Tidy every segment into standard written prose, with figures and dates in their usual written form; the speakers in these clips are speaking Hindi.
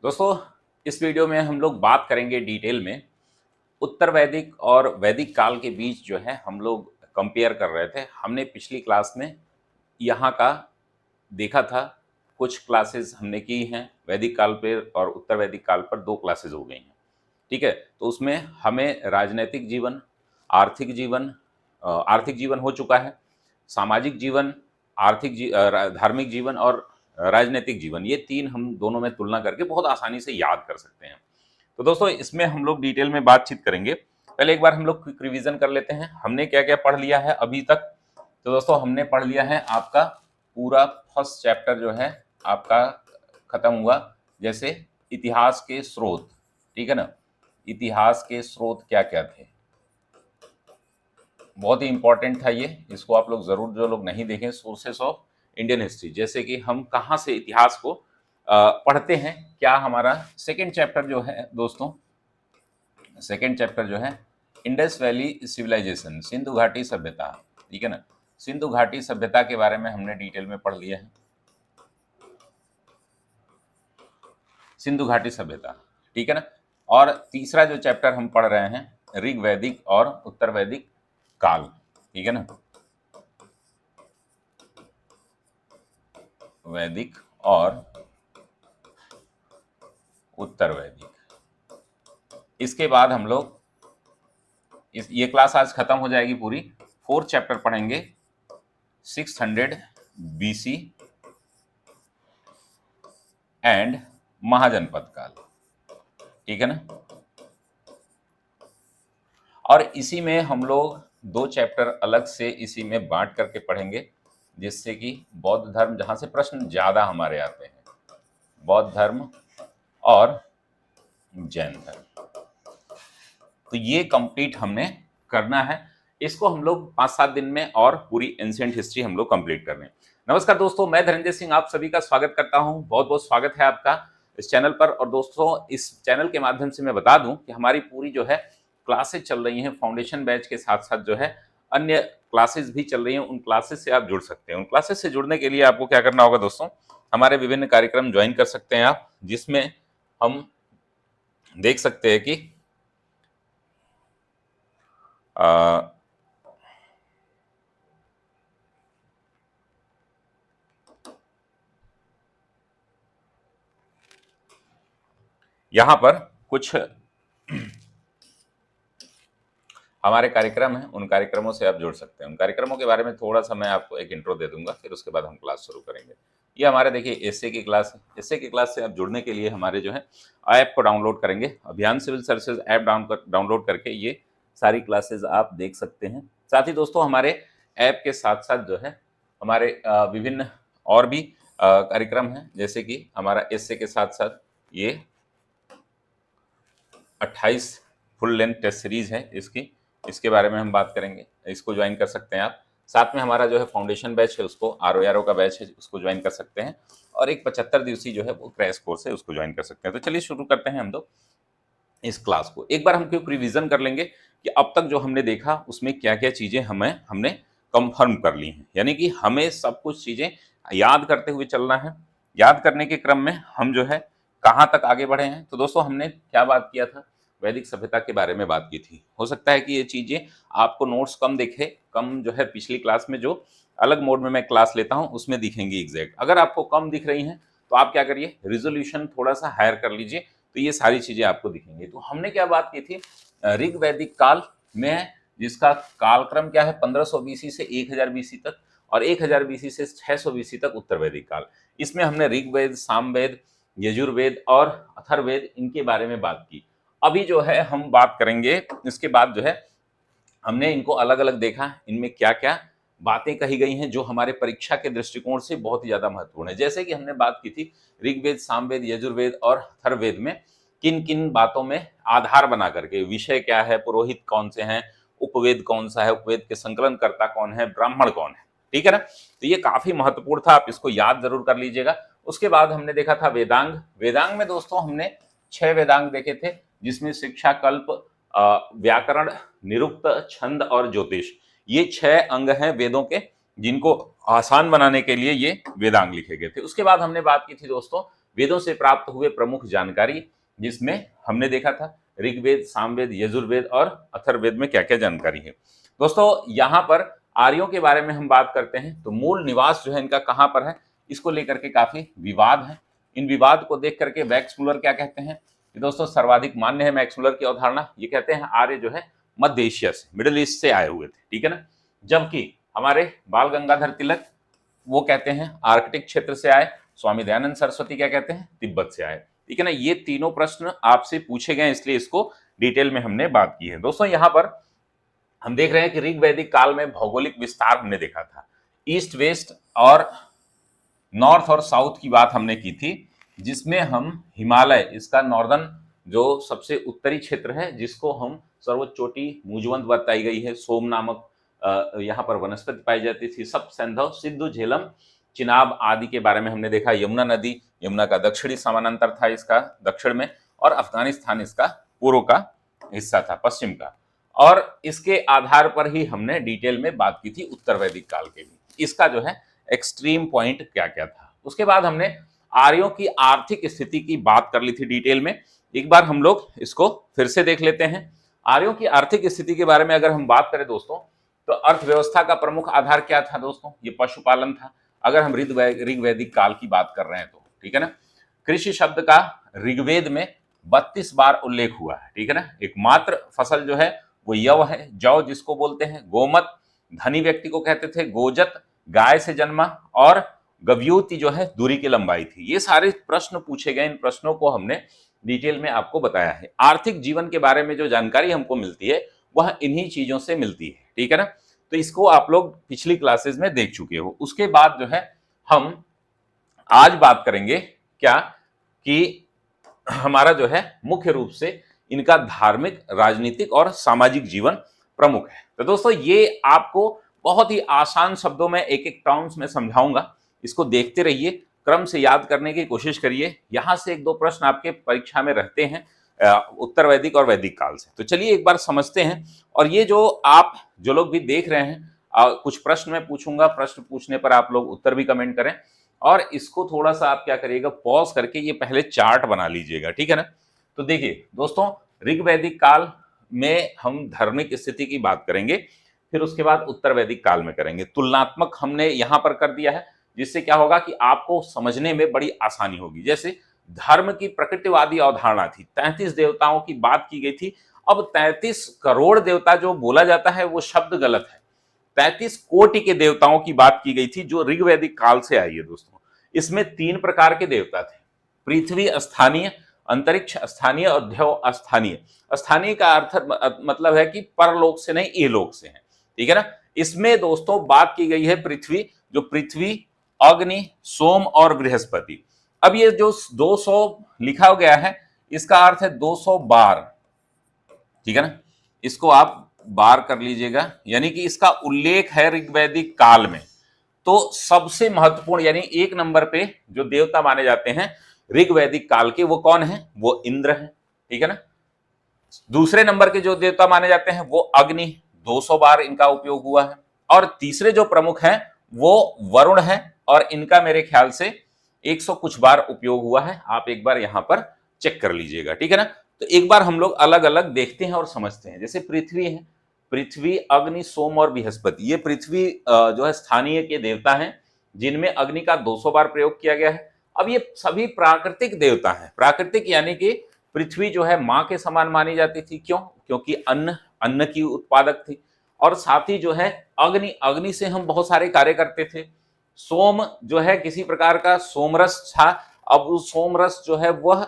दोस्तों, इस वीडियो में हम लोग बात करेंगे डिटेल में उत्तर वैदिक और वैदिक काल के बीच जो है हम लोग कंपेयर कर रहे थे। हमने पिछली क्लास में यहाँ का देखा था, कुछ क्लासेस हमने की हैं वैदिक काल पे और उत्तर वैदिक काल पर 2 क्लासेस हो गई हैं। ठीक है, तो उसमें हमें राजनैतिक जीवन, आर्थिक जीवन हो चुका है, सामाजिक जीवन, धार्मिक जीवन और राजनीतिक जीवन, ये 3 हम दोनों में तुलना करके बहुत आसानी से याद कर सकते हैं। तो दोस्तों, इसमें हम लोग डिटेल में बातचीत करेंगे। पहले एक बार हम लोग क्विक रिवीजन कर लेते हैं, हमने क्या-क्या पढ़ लिया है अभी तक। तो दोस्तों, हमने पढ़ लिया है आपका पूरा फर्स्ट चैप्टर जो है आपका खत्म हुआ, जैसे इतिहास के स्रोत, ठीक है ना? इतिहास के स्रोत क्या-क्या थे? बहुत ही इंपॉर्टेंट था ये, इसको आप लोग जरूर, जो लोग नहीं देखें, सोर्सेस ऑफ इंडियन हिस्ट्री, जैसे कि हम कहाँ से इतिहास को पढ़ते हैं। क्या हमारा सेकेंड चैप्टर जो है दोस्तों, सेकेंड चैप्टर जो है इंडस वैली सिविलाइजेशन, सिंधु घाटी सभ्यता, ठीक है ना? सिंधु घाटी सभ्यता के बारे में हमने डिटेल में पढ़ लिया है, सिंधु घाटी सभ्यता, ठीक है ना? और तीसरा जो चैप्टर हम पढ़ रहे हैं ऋग वैदिक और उत्तर वैदिक काल, ठीक है ना? वैदिक और उत्तर वैदिक। इसके बाद हम लोग ये क्लास आज खत्म हो जाएगी पूरी। फोर्थ चैप्टर पढ़ेंगे 600 बीसी एंड महाजनपद काल, ठीक है ना? और इसी में हम लोग 2 चैप्टर अलग से इसी में बांट करके पढ़ेंगे, जिससे कि बौद्ध धर्म, जहां से प्रश्न ज्यादा हमारे आते हैं, बौद्ध धर्म और जैन धर्म। तो ये कंप्लीट हमने करना है, इसको हम लोग 5-7 दिन में, और पूरी एंशिएंट हिस्ट्री हम लोग कंप्लीट कर रहे हैं। नमस्कार दोस्तों, मैं धनंजय सिंह आप सभी का स्वागत करता हूं। बहुत बहुत स्वागत है आपका इस चैनल पर। और दोस्तों, इस चैनल के माध्यम से मैं बता दूं कि हमारी पूरी जो है क्लासेस चल रही हैं, फाउंडेशन बैच के साथ साथ जो है अन्य क्लासेस भी चल रही हैं। उन क्लासेस से आप जुड़ सकते हैं। उन क्लासेस से जुड़ने के लिए आपको क्या करना होगा दोस्तों, हमारे विभिन्न कार्यक्रम ज्वाइन कर सकते हैं आप, जिसमें हम देख सकते हैं कि यहाँ पर कुछ हमारे कार्यक्रम हैं, उन कार्यक्रमों से आप जुड़ सकते हैं। उन कार्यक्रमों के बारे में थोड़ा सा मैं आपको एक इंट्रो दे दूंगा, फिर उसके बाद हम क्लास शुरू करेंगे। ये हमारे देखिए एसए की क्लास है। एसए की क्लास से आप जुड़ने के लिए हमारे जो है ऐप को डाउनलोड करेंगे, अभियान सिविल सर्विसेज ऐप डाउनलोड करके ये सारी क्लासेज आप देख सकते हैं। साथ ही दोस्तों, हमारे ऐप के साथ साथ जो है हमारे विभिन्न और भी कार्यक्रम हैं, जैसे कि हमारा एसए के साथ साथ ये 28 फुल लेंथ टेस्ट सीरीज है इसके बारे में हम बात करेंगे। इसको ज्वाइन कर सकते हैं आप। साथ में हमारा जो है फाउंडेशन बैच है, उसको आरओ का बैच है, उसको ज्वाइन कर सकते हैं। और एक 75 दिवसीय जो है वो क्रैश कोर्स है, उसको ज्वाइन कर सकते हैं। तो चलिए शुरू करते हैं हम लोग इस क्लास को। एक बार हम क्यों रिवीजन कर लेंगे कि अब तक जो हमने देखा उसमें क्या क्या चीजें हमने कंफर्म कर ली हैं, यानी कि हमें सब कुछ चीजें याद करते हुए चलना है। याद करने के क्रम में हम जो है कहाँ तक आगे बढ़े हैं। तो दोस्तों, हमने क्या बात किया था, वैदिक सभ्यता के बारे में बात की थी। हो सकता है कि ये चीजें आपको नोट्स कम दिखे, कम जो है पिछली क्लास में जो अलग मोड में मैं क्लास लेता हूं उसमें दिखेंगी एग्जैक्ट। अगर आपको कम दिख रही हैं तो आप क्या करिए, रिजोल्यूशन थोड़ा सा हायर कर लीजिए, तो ये सारी चीजें आपको दिखेंगी। तो हमने क्या बात की थी, ऋग वैदिक काल में, जिसका कालक्रम क्या है 1500 बीसी से 1000 बीसी तक, और 1000 बीसी से 600 बीसी तक उत्तर वैदिक काल। इसमें हमने ऋग्वेद, सामवेद, यजुर्वेद और अथर्ववेद, इनके बारे में बात की। अभी जो है हम बात करेंगे, इसके बाद जो है हमने इनको अलग अलग देखा, इनमें क्या क्या बातें कही गई हैं जो हमारे परीक्षा के दृष्टिकोण से बहुत ही ज्यादा महत्वपूर्ण है। जैसे कि हमने बात की थी ऋग्वेद, सामवेद, यजुर्वेद और अथर्ववेद में किन किन बातों में आधार बना करके, विषय क्या है, पुरोहित कौन से हैं, उपवेद कौन सा है, उपवेद के संकलनकर्ता कौन है, ब्राह्मण कौन है, ठीक है ना? तो ये काफी महत्वपूर्ण था, आप इसको याद जरूर कर लीजिएगा। उसके बाद हमने देखा था वेदांग। वेदांग में दोस्तों हमने 6 वेदांग देखे थे, जिसमें शिक्षा, कल्प, व्याकरण, निरुक्त, छंद और ज्योतिष, ये 6 अंग हैं वेदों के, जिनको आसान बनाने के लिए ये वेदांग लिखे गए थे। उसके बाद हमने बात की थी दोस्तों वेदों से प्राप्त हुए प्रमुख जानकारी, जिसमें हमने देखा था ऋग्वेद, सामवेद, यजुर्वेद और अथर्ववेद में क्या क्या जानकारी है। दोस्तों यहाँ पर आर्यों के बारे में हम बात करते हैं तो मूल निवास जो है इनका कहाँ पर है, इसको लेकर के काफी विवाद है। इन विवाद को देख करके मैक्स मुलर क्या कहते हैं, दोस्तों सर्वाधिक मान्य है मैक्स मुलर की अवधारणा, ये कहते हैं आर्य जो है मध्य एशिया से, मिडिल ईस्ट से आए हुए थे, ठीक है ना। जबकि हमारे बाल गंगाधर तिलक वो कहते हैं आर्कटिक क्षेत्र से आए, स्वामी दयानंद सरस्वती क्या कहते हैं तिब्बत से आए, ठीक है ना। ये तीनों प्रश्न आपसे पूछे गए इसलिए इसको डिटेल में हमने बात की है। दोस्तों यहाँ पर हम देख रहे हैं कि ऋग वैदिक काल में भौगोलिक विस्तार हमने देखा था, ईस्ट वेस्ट और नॉर्थ और साउथ की बात हमने की थी, जिसमें हम हिमालय, इसका नॉर्दर्न जो सबसे उत्तरी क्षेत्र है जिसको हम सर्वोच्च चोटी मूजवंत बताई गई है, सोम नामक यहाँ पर वनस्पति पाई जाती थी, सब सैंधव, सिंधु, झेलम, चिनाब आदि के बारे में हमने देखा। यमुना नदी, यमुना का दक्षिणी समानांतर था इसका दक्षिण में, और अफगानिस्तान इसका पूर्व का हिस्सा था, पश्चिम का। और इसके आधार पर ही हमने डिटेल में बात की थी उत्तर वैदिक काल के भी, इसका जो है एक्सट्रीम पॉइंट क्या क्या था। उसके बाद हमने आर्यों की आर्थिक स्थिति की बात कर ली थी डिटेल में, एक बार हम लोग इसको फिर से देख लेते हैं। आर्यों की आर्थिक स्थिति के बारे में अगर हम बात करें दोस्तों, तो अर्थव्यवस्था का प्रमुख आधार क्या था दोस्तों, ये पशुपालन था, अगर हम ऋग्वैदिक काल की बात कर रहे हैं तो, ठीक है ना। कृषि शब्द का ऋग्वेद में 32 बार उल्लेख हुआ है, ठीक है ना। एकमात्र फसल जो है वो यव है, जौ जिसको बोलते हैं, गोमत धनी व्यक्ति को कहते थे, गोजत गाय से जन्मा, और गव्यूति जो है दूरी की लंबाई थी। ये सारे प्रश्न पूछे गए, इन प्रश्नों को हमने डिटेल में आपको बताया है। आर्थिक जीवन के बारे में जो जानकारी हमको मिलती है वह इन्हीं चीजों से मिलती है, ठीक है ना। तो इसको आप लोग पिछली क्लासेस में देख चुके हो। उसके बाद जो है हम आज बात करेंगे क्या कि हमारा जो है मुख्य रूप से इनका धार्मिक, राजनीतिक और सामाजिक जीवन प्रमुख है। तो दोस्तों ये आपको बहुत ही आसान शब्दों में एक एक टर्म्स में समझाऊंगा, इसको देखते रहिए, क्रम से याद करने की कोशिश करिए। यहां से एक दो प्रश्न आपके परीक्षा में रहते हैं उत्तर वैदिक और वैदिक काल से। तो चलिए एक बार समझते हैं। और ये जो आप जो लोग भी देख रहे हैं, कुछ प्रश्न मैं पूछूंगा, प्रश्न पूछने पर आप लोग उत्तर भी कमेंट करें, और इसको थोड़ा सा आप क्या करिएगा, पॉज करके ये पहले चार्ट बना लीजिएगा, ठीक है ना। तो देखिए दोस्तों, ऋग वैदिक काल में हम धार्मिक स्थिति की बात करेंगे, फिर उसके बाद उत्तर वैदिक काल में करेंगे। तुलनात्मक हमने यहां पर कर दिया है, जिससे क्या होगा कि आपको समझने में बड़ी आसानी होगी। जैसे धर्म की प्रकृतिवादी अवधारणा थी, 33 देवताओं की बात की गई थी। अब 33 करोड़ देवता जो बोला जाता है वो शब्द गलत है, 33 कोटि के देवताओं की बात की गई थी जो ऋग्वैदिक काल से आई है दोस्तों। इसमें 3 प्रकार के देवता थे, पृथ्वी स्थानीय, अंतरिक्ष स्थानीय और ध्यव स्थानीय। स्थानीय का अर्थ मतलब है कि परलोक से नहीं, इहलोक से है, ठीक है ना। इसमें दोस्तों बात की गई है पृथ्वी, जो पृथ्वी, अग्नि, सोम और बृहस्पति। अब ये जो 200 लिखा गया है, इसका अर्थ है 200 बार, ठीक है ना। इसको आप बार कर लीजिएगा, यानी कि इसका उल्लेख है ऋग्वैदिक काल में। तो सबसे महत्वपूर्ण यानी 1 नंबर पे जो देवता माने जाते हैं ऋग्वैदिक काल के, वो कौन है, वो इंद्र है, ठीक है ना। दूसरे नंबर के जो देवता माने जाते हैं वो अग्नि, 200 बार इनका उपयोग हुआ है। और तीसरे जो प्रमुख हैं वो वरुण है, और इनका मेरे ख्याल से 100 कुछ बार उपयोग हुआ है। आप एक बार यहां पर चेक कर लीजिएगा, ठीक है ना। तो एक बार हम लोग अलग अलग देखते हैं और समझते हैं। जैसे पृथ्वी है, पृथ्वी, अग्नि, सोम और बृहस्पति, ये पृथ्वी जो है स्थानीय के देवता हैं, जिनमें अग्नि का 200 बार प्रयोग किया गया है। अब ये सभी प्राकृतिक देवता हैं, प्राकृतिक यानी कि पृथ्वी जो है मां के समान मानी जाती थी, क्यों, क्योंकि अन्न की उत्पादक थी। और साथ ही जो है अग्नि से हम बहुत सारे कार्य करते थे। सोम जो है किसी प्रकार का सोमरस था, अब वो सोमरस जो है वह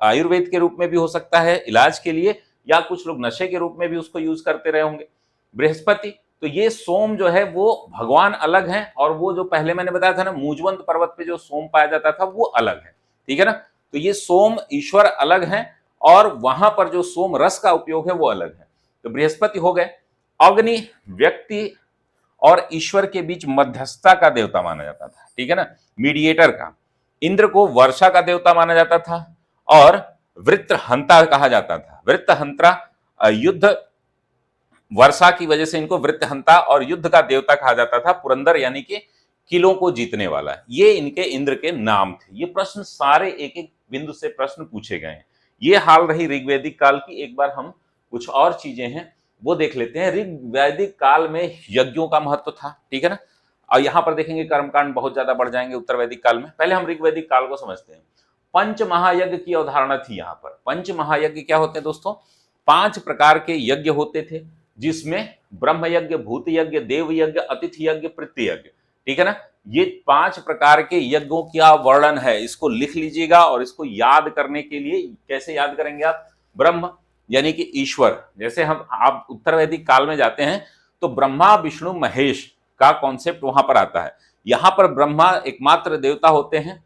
आयुर्वेद के रूप में भी हो सकता है इलाज के लिए, या कुछ लोग नशे के रूप में भी उसको यूज करते रहे होंगे। बृहस्पति, तो ये सोम जो है वो भगवान अलग है, और वो जो पहले मैंने बताया था ना मूजवंत पर्वत पे जो सोम पाया जाता था वो अलग है, ठीक है ना। तो ये सोम ईश्वर अलग है, और वहां पर जो सोम रस का उपयोग है वो अलग है। तो बृहस्पति हो गए। अग्नि व्यक्ति और ईश्वर के बीच मध्यस्थता का देवता माना जाता था, ठीक है ना, मीडिएटर का। इंद्र को वर्षा का देवता माना जाता था, और वृत्रहंता कहा जाता था। वृत्रहंता युद्ध, वर्षा की वजह से इनको वृत्रहंता और युद्ध का देवता कहा जाता था। पुरंदर यानी कि किलों को जीतने वाला। ये इनके इंद्र के नाम थे। ये प्रश्न सारे एक एक बिंदु से प्रश्न पूछे गए हैं। ये हाल रही ऋग्वैदिक काल की। एक बार हम कुछ और चीजें हैं वो देख लेते हैं। ऋग्वैदिक काल में यज्ञों का महत्व था, ठीक है ना। और यहां पर देखेंगे कर्मकांड बहुत ज्यादा बढ़ जाएंगे उत्तर वैदिक काल में। पहले हम ऋग्वैदिक काल को समझते हैं। पंच महायज्ञ की अवधारणा थी यहाँ पर। पंच महायज्ञ क्या होते हैं दोस्तों? 5 प्रकार के यज्ञ होते थे, जिसमें ब्रह्म यज्ञ, भूत यज्ञ, देव यज्ञ, अतिथि यज्ञ, पृथ्वी यज्ञ, ठीक है ना। ये 5 प्रकार के यज्ञों का वर्णन है। इसको लिख लीजिएगा और इसको याद करने के लिए कैसे याद करेंगे आप? ब्रह्म यानी कि ईश्वर। जैसे हम आप उत्तर वैदिक काल में जाते हैं तो ब्रह्मा विष्णु महेश का कॉन्सेप्ट वहां पर आता है। यहां पर ब्रह्मा एकमात्र देवता होते हैं,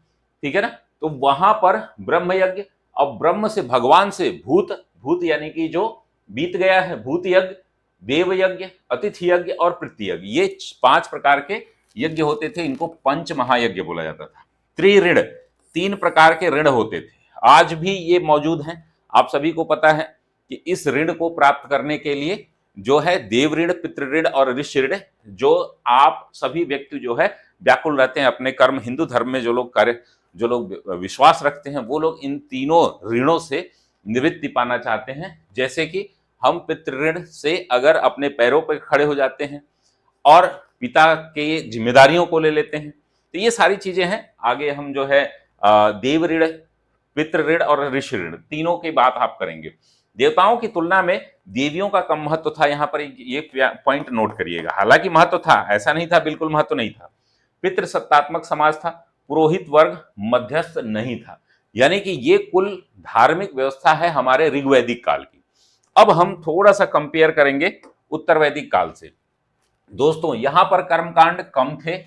ठीक है ना। तो वहां पर ब्रह्म यज्ञ, और ब्रह्म से भगवान से भूत, भूत यानी कि जो बीत गया है, भूत यज्ञ, देव यज्ञ, अतिथि यज्ञ और पृथ्वी यज्ञ, ये 5 प्रकार के यज्ञ होते थे। इनको पंच महायज्ञ बोला जाता था। त्रिऋण, 3 प्रकार के ऋण होते थे, आज भी ये मौजूद हैं। आप सभी को पता है कि इस ऋण को प्राप्त करने के लिए जो है देव ऋण, पितृ ऋण और ऋषि ऋण, जो आप सभी व्यक्ति जो है व्याकुल रहते हैं अपने कर्म। हिंदू धर्म में जो लोग विश्वास रखते हैं वो लोग इन तीनों ऋणों से निवृत्ति पाना चाहते हैं। जैसे कि हम पितृ ऋण से अगर अपने पैरों पर खड़े हो जाते हैं और पिता के जिम्मेदारियों को ले लेते हैं, तो ये सारी चीजें हैं। आगे हम जो है देव ऋण, पितृ ऋण और ऋषि ऋण, तीनों की बात आप करेंगे। देवताओं की तुलना में देवियों का कम महत्व था। यहाँ पर ये पॉइंट नोट करिएगा। हालांकि महत्व था, ऐसा नहीं था बिल्कुल महत्व नहीं था। पितृ सत्तात्मक समाज था, पुरोहित वर्ग मध्यस्थ नहीं था। यानी कि ये कुल धार्मिक व्यवस्था है हमारे ऋग्वैदिक काल की। अब हम थोड़ा सा कंपेयर करेंगे उत्तर वैदिक काल से। दोस्तों यहां पर कर्मकांड कम थे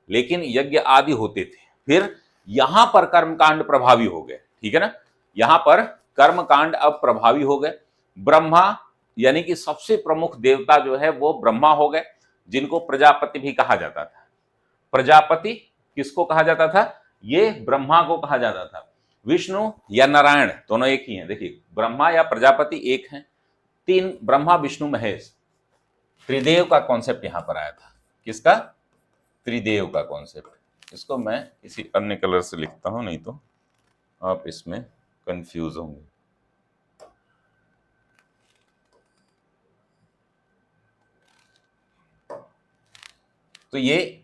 लेकिन यज्ञ आदि होते थे। फिर यहां पर कर्मकांड प्रभावी हो गए, ठीक है ना। यहां पर कर्मकांड अब प्रभावी हो गए। ब्रह्मा यानी कि सबसे प्रमुख देवता जो है वो ब्रह्मा हो गए, जिनको प्रजापति भी कहा जाता था। प्रजापति किसको कहा जाता था? ये ब्रह्मा को कहा जाता था। विष्णु या नारायण दोनों एक ही हैं। देखिए ब्रह्मा या प्रजापति एक हैं। 3 ब्रह्मा विष्णु महेश। त्रिदेव का कॉन्सेप्ट यहां पर आया था। किसका? त्रिदेव का कॉन्सेप्ट। इसको मैं किसी अन्य कलर से लिखता हूं, नहीं तो आप इसमें कंफ्यूज होंगे। तो ये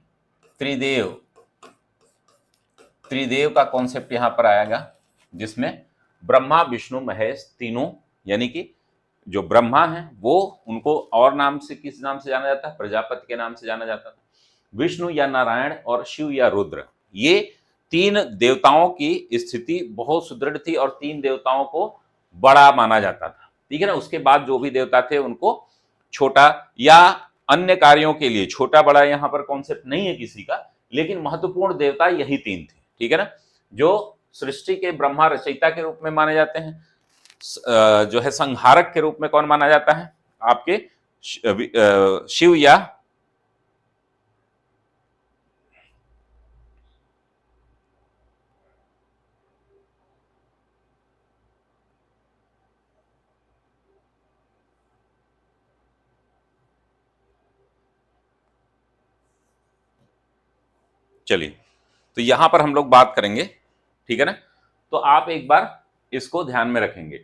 त्रिदेव का कॉन्सेप्ट यहां पर आएगा, जिसमें ब्रह्मा विष्णु महेश तीनों, यानी कि जो ब्रह्मा है वो, उनको और नाम से किस नाम से जाना जाता है? प्रजापति के नाम से जाना जाता था। विष्णु या नारायण और शिव या रुद्र, ये 3 देवताओं की स्थिति बहुत सुदृढ़ थी और 3 देवताओं को बड़ा माना जाता था, ठीक है ना। उसके बाद जो भी देवता थे उनको छोटा या अन्य कार्यों के लिए, छोटा बड़ा यहाँ पर कॉन्सेप्ट नहीं है किसी का, लेकिन महत्वपूर्ण देवता यही 3 थे, ठीक है ना। जो सृष्टि के ब्रह्मा रचयिता के रूप में माने जाते हैं, जो है संहारक के रूप में कौन माना जाता है? आपके शिव या चलिए, तो यहां पर हम लोग बात करेंगे, ठीक है ना। तो आप एक बार इसको ध्यान में रखेंगे,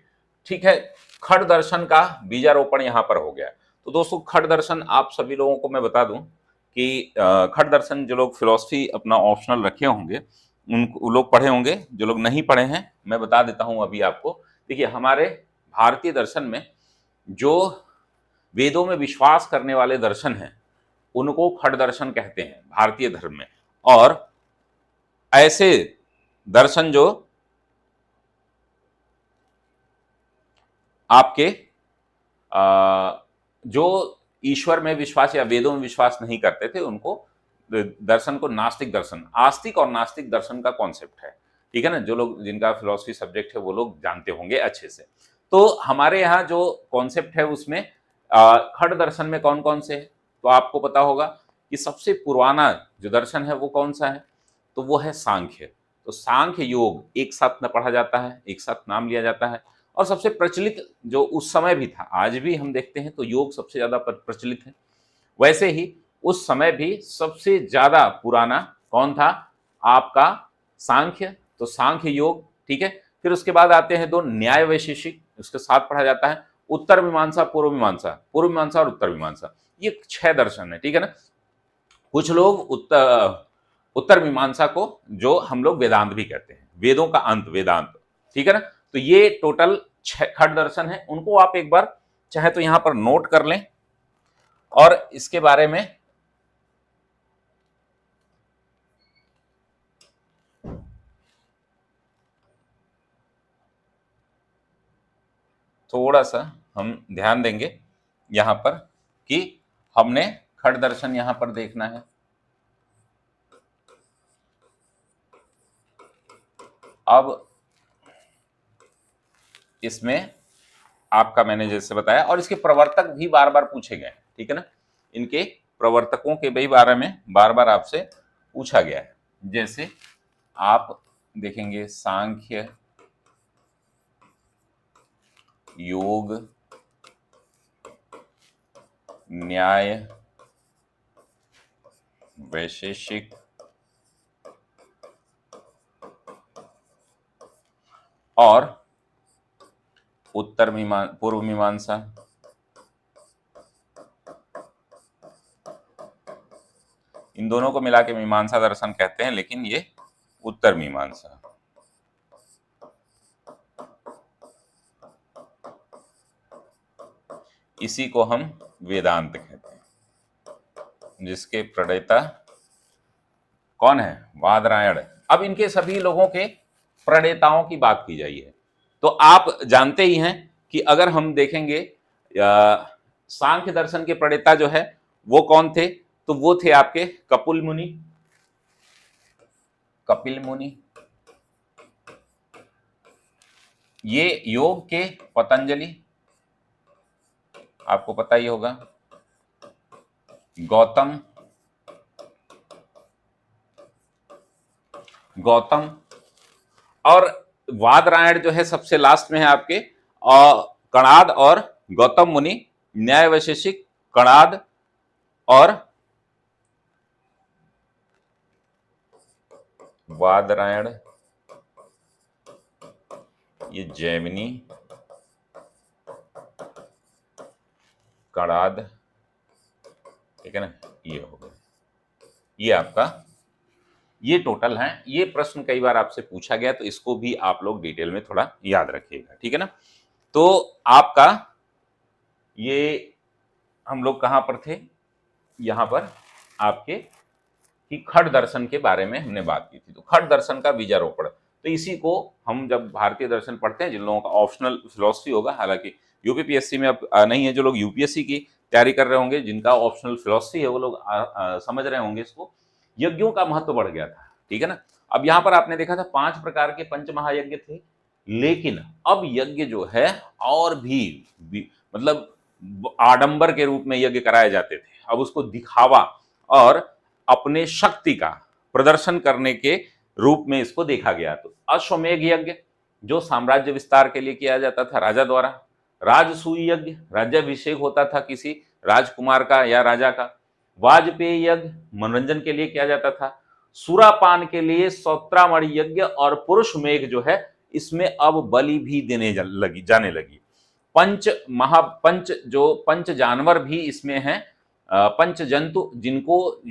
ठीक है। खड़ दर्शन का बीजारोपण यहां पर हो गया। तो दोस्तों खड़ दर्शन आप सभी लोगों को मैं बता दूं कि खड़ दर्शन जो लोग फिलॉसफी अपना ऑप्शनल रखे होंगे उन लोग पढ़े होंगे, जो लोग नहीं पढ़े हैं मैं बता देता हूं अभी आपको। देखिए हमारे भारतीय दर्शन में जो वेदों में विश्वास करने वाले दर्शन हैं उनको खड़ दर्शन कहते हैं भारतीय धर्म में। और ऐसे दर्शन जो आपके जो ईश्वर में विश्वास या वेदों में विश्वास नहीं करते थे उनको दर्शन को नास्तिक दर्शन, आस्तिक और नास्तिक दर्शन का कॉन्सेप्ट है, ठीक है ना। जो लोग जिनका फिलॉसफी सब्जेक्ट है वो लोग जानते होंगे अच्छे से। तो हमारे यहाँ जो कॉन्सेप्ट है उसमें खड़ दर्शन में कौन कौन से है, तो आपको पता होगा कि सबसे पुराना जो दर्शन है वो कौन सा है? तो वो है सांख्य। तो सांख्य योग एक साथ न पढ़ा जाता है, एक साथ नाम लिया जाता है। और सबसे प्रचलित जो उस समय भी था, आज भी हम देखते हैं तो योग सबसे ज्यादा प्रचलित है। वैसे ही उस समय भी सबसे ज्यादा पुराना कौन था? आपका सांख्य। तो सांख्य योग, ठीक है। फिर उसके बाद आते हैं दो न्याय वैशेषिक, उसके साथ पढ़ा जाता है उत्तर मीमांसा, पूर्व मीमांसा, पूर्व मीमांसा और उत्तर मीमांसा। ये 6 दर्शन है, ठीक है ना। कुछ लोग उत्तर मीमांसा को जो हम लोग वेदांत भी कहते हैं, वेदों का अंत वेदांत, ठीक है ना। तो ये टोटल 6 खट दर्शन है, उनको आप एक बार चाहे तो यहां पर नोट कर लें और इसके बारे में थोड़ा सा हम ध्यान देंगे यहां पर कि हमने खट दर्शन यहां पर देखना है। अब इसमें आपका मैंने जैसे बताया, और इसके प्रवर्तक भी बार बार पूछे गए, ठीक है ना। इनके प्रवर्तकों के भी बारे में बार बार आपसे पूछा गया है। जैसे आप देखेंगे सांख्य, योग, न्याय, वैशेषिक, और पूर्व मीमांसा। इन दोनों को मिला के मीमांसा दर्शन कहते हैं, लेकिन ये उत्तर मीमांसा। इसी को हम वेदांत कहते हैं, जिसके प्रणेता कौन है? बादरायण। अब इनके सभी लोगों के प्रणेताओं की बात की जाइए तो आप जानते ही हैं कि अगर हम देखेंगे सांख्य दर्शन के प्रणेता जो है वो कौन थे? तो वो थे आपके कपिल मुनि। कपिल मुनि। ये योग के पतंजलि, आपको पता ही होगा। गौतम, गौतम और वादरायण जो है सबसे लास्ट में है आपके, कणाद और गौतम मुनि। न्याय वैशेषिक, कणाद और वादरायण, ये जैमिनी, कणाद, ठीक है ना। ये हो गया, ये आपका, ये टोटल है। ये प्रश्न कई बार आपसे पूछा गया तो इसको भी आप लोग डिटेल में थोड़ा याद रखिएगा, ठीक है ना। तो आपका ये हम लोग कहां पर थे? यहां पर आपके कि खट दर्शन के बारे में हमने बात की थी। तो खट दर्शन का बीजारोपण, तो इसी को हम जब भारतीय दर्शन पढ़ते हैं, जिन लोगों का ऑप्शनल फिलॉसफी होगा, हालांकि यूपीपीएससी में अब नहीं है, जो लोग यूपीएससी की तैयारी कर रहे होंगे जिनका ऑप्शनल फिलॉसफी है वो लोग समझ रहे होंगे इसको। यज्ञों का महत्व बढ़ गया था, ठीक है ना। अब यहां पर आपने देखा था 5 प्रकार के पंच महायज्ञ थे, लेकिन अब यज्ञ जो है और भी मतलब आडंबर के रूप में यज्ञ कराए जाते थे। अब उसको दिखावा और अपने शक्ति का प्रदर्शन करने के रूप में इसको देखा गया। तो अश्वमेघ यज्ञ जो साम्राज्य विस्तार के लिए किया जाता था राजा द्वारा, राजसूय यज्ञ राज्याभिषेक होता था किसी राजकुमार का या राजा का, वाजपेयी यज्ञ मनोरंजन के लिए किया जाता था, सुरापान के लिए सौत्रामणि यज्ञ, और पुरुष मेघ जो है इसमें अब बलि भी जाने लगी। पंच जो पंच जानवर भी इसमें हैं, पंच जंतु जिनको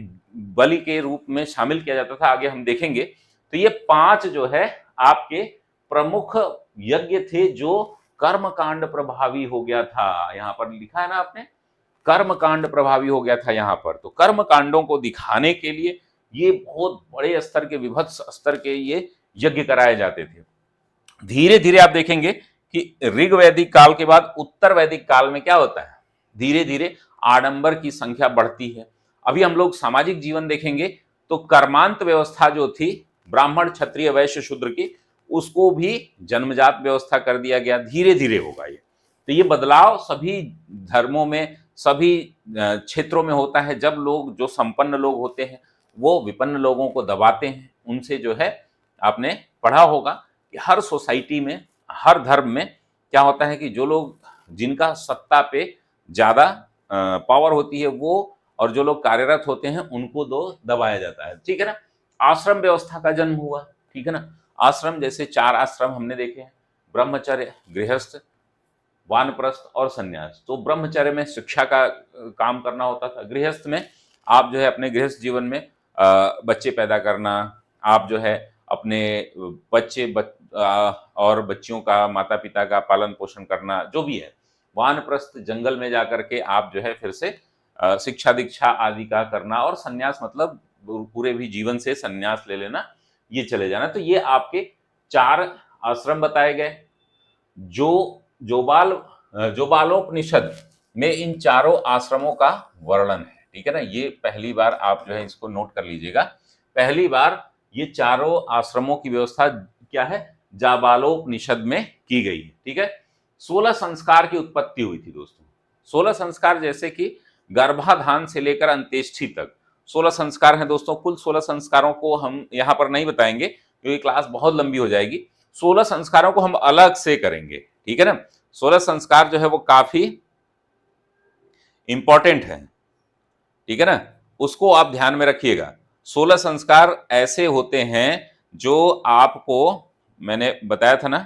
बलि के रूप में शामिल किया जाता था, आगे हम देखेंगे। तो ये 5 जो है आपके प्रमुख यज्ञ थे जो कर्मकांड प्रभावी हो गया था। यहां पर लिखा है ना आपने, कर्मकांड प्रभावी हो गया था यहां पर। तो कर्म कांडों को दिखाने के लिए ये बहुत बड़े स्तर के, विभत्स स्तर के ये यज्ञ कराए जाते थे। धीरे धीरे आप देखेंगे कि ऋग वैदिक काल के बाद उत्तर वैदिक काल में क्या होता है, धीरे धीरे आडंबर की संख्या बढ़ती है। अभी हम लोग सामाजिक जीवन देखेंगे तो कर्मांत व्यवस्था जो थी ब्राह्मण क्षत्रिय वैश्य शूद्र की, उसको भी जन्मजात व्यवस्था कर दिया गया। धीरे धीरे होगा ये। तो ये बदलाव सभी धर्मों में, सभी क्षेत्रों में होता है। जब लोग, जो संपन्न लोग होते हैं वो विपन्न लोगों को दबाते हैं। उनसे जो है आपने पढ़ा होगा कि हर सोसाइटी में, हर धर्म में क्या होता है कि जो लोग, जिनका सत्ता पे ज्यादा पावर होती है, वो और जो लोग कार्यरत होते हैं उनको दबाया जाता है, ठीक है ना। आश्रम व्यवस्था का जन्म हुआ, ठीक है ना। आश्रम जैसे 4 आश्रम हमने देखे हैं, ब्रह्मचर्य, गृहस्थ, वानप्रस्थ और संन्यास। तो ब्रह्मचर्य में शिक्षा का काम करना होता था, गृहस्थ में आप जो है अपने गृहस्थ जीवन में बच्चे पैदा करना, आप जो है अपने और बच्चियों का, माता पिता का पालन पोषण करना, जो भी है। वानप्रस्थ जंगल में जाकर के आप जो है फिर से शिक्षा दीक्षा आदि का करना, और संन्यास मतलब पूरे भी जीवन से संन्यास ले लेना, ये चले जाना। तो ये आपके 4 आश्रम बताए गए। जोबालोपनिषद में इन चारों आश्रमों का वर्णन है, ठीक है ना। ये पहली बार आप जो है इसको नोट कर लीजिएगा, पहली बार ये चारों आश्रमों की व्यवस्था क्या है, जाबालोपनिषद में की गई है, ठीक है। 16 संस्कार की उत्पत्ति हुई थी दोस्तों। 16 संस्कार जैसे कि गर्भाधान से लेकर अंत्येष्टि तक 16 संस्कार हैं दोस्तों। कुल 16 संस्कारों को हम यहां पर नहीं बताएंगे क्योंकि क्लास बहुत लंबी हो जाएगी। 16 संस्कारों को हम अलग से करेंगे, ठीक है ना। 16 संस्कार जो है वो काफी इंपॉर्टेंट है, ठीक है ना, उसको आप ध्यान में रखिएगा। 16 संस्कार ऐसे होते हैं जो आपको मैंने बताया था ना